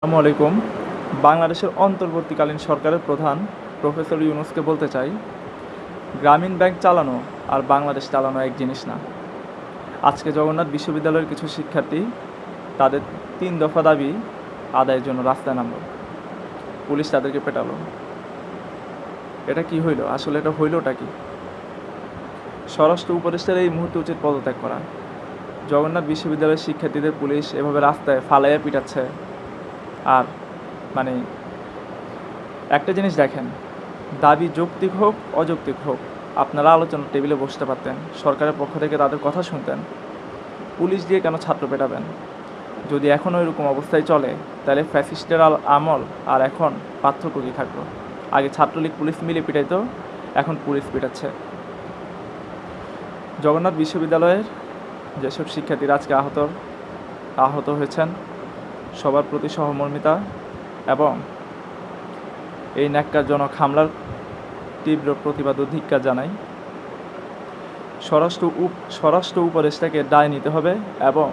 আসসালামু আলাইকুম। বাংলাদেশের অন্তর্বর্তীকালীন সরকারের প্রধান প্রফেসর ইউনূসকে বলতে চাই, গ্রামীণ ব্যাংক চালানো আর বাংলাদেশ চালানো এক জিনিস না। আজকে জগন্নাথ বিশ্ববিদ্যালয়ের কিছু শিক্ষার্থী তাদের ৩ দফা দাবি আদায়ের জন্য রাস্তায় নামল। পুলিশ তাদেরকে পেটালো। এটা কি হইল? আসলে এটা হইলটা কি? স্বরাষ্ট্র উপদেষ্টার এই মুহূর্তে উচিত পদত্যাগ করা। জগন্নাথ বিশ্ববিদ্যালয়ের শিক্ষার্থীদের পুলিশ এভাবে রাস্তায় ফালাইয়া পিটাচ্ছে। আর মানে একটা জিনিস দেখেন, দাবি যৌক্তিক হোক অযৌক্তিক হোক, আপনারা আলোচনার টেবিলে বসতে পারতেন, সরকারের পক্ষ থেকে তাদের কথা শুনতেন। পুলিশ দিয়ে কেন ছাত্র পেটাবেন? যদি এখনও এরকম অবস্থায় চলে, তাহলে ফ্যাসিস্টের আমল আর এখন পার্থক্য কী থাকলো? আগে ছাত্রলীগ পুলিশ মিলে পিটাইতো, এখন পুলিশ পিটাচ্ছে। জগন্নাথ বিশ্ববিদ্যালয়ের যেসব শিক্ষার্থীরা আজকে আহত হয়েছেন, সবার প্রতি সহমর্মিতা এবং এই ন্যাক্কারজনক হামলার তীব্র প্রতিবাদ ও ধিক্কার জানাই। স্বরাষ্ট্র উপদেষ্টাকে দায় নিতে হবে এবং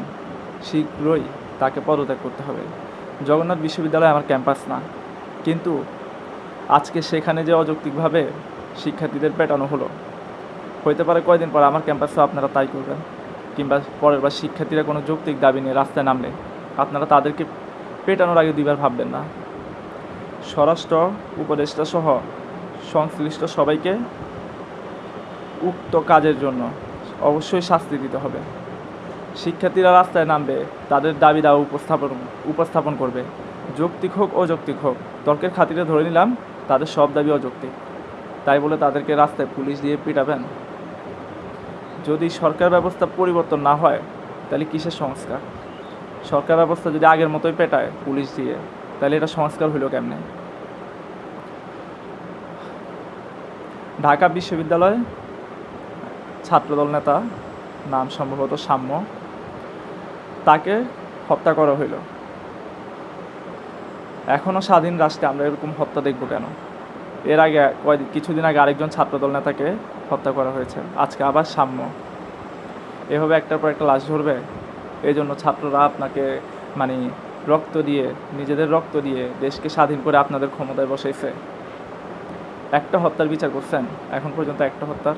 শীঘ্রই তাকে পদত্যাগ করতে হবে। জগন্নাথ বিশ্ববিদ্যালয় আমার ক্যাম্পাস না, কিন্তু আজকে সেখানে যে অযৌক্তিকভাবে শিক্ষার্থীদের পেটানো হলো, হইতে পারে কয়দিন পর আমার ক্যাম্পাসেও আপনারা তাই করবেন, কিংবা পরের বার শিক্ষার্থীরা কোনো যৌক্তিক দাবি নিয়ে রাস্তায় নামলে আপনারা তাদেরকে পেটানোর আগে দুইবার ভাববেন না। স্বরাষ্ট্র উপদেষ্টা সহ সংশ্লিষ্ট সবাইকে উক্ত কাজের জন্য অবশ্যই শাস্তি দিতে হবে। শিক্ষার্থীরা রাস্তায় নামবে, তাদের দাবি দাওয়া উপস্থাপন করবে, যৌক্তিক হোক অযৌক্তিক হোক। তর্কের খাতিরে ধরে নিলাম তাদের সব দাবি অযৌক্তিক, তাই বলে তাদেরকে রাস্তায় পুলিশ দিয়ে পিটাবেন? যদি সরকার ব্যবস্থা পরিবর্তন না হয়, তাহলে কিসের সংস্কার? সরকার ব্যবস্থা যদি আগের মতোই পেটায় পুলিশ দিয়ে, তাহলে এটা সংস্কার হইল কেমনে? ঢাকা বিশ্ববিদ্যালয় ছাত্রদল নেতা, নাম সম্ভবত সাম্য, তাকে হত্যা করা হইল। এখনও স্বাধীন রাষ্ট্রে আমরা এরকম হত্যা দেখব কেন? এর আগে কিছুদিন আগে আরেকজন ছাত্রদল নেতাকে হত্যা করা হয়েছে, আজকে আবার সাম্য। এভাবে একটার পর একটা লাশ ঝরবে? এই জন্য ছাত্ররা আপনাকে নিজেদের রক্ত দিয়ে দেশকে স্বাধীন করে আপনাদের ক্ষমতায় বসাইছে। একটা হত্যার বিচার করছেন এখন পর্যন্ত? একটা হত্যার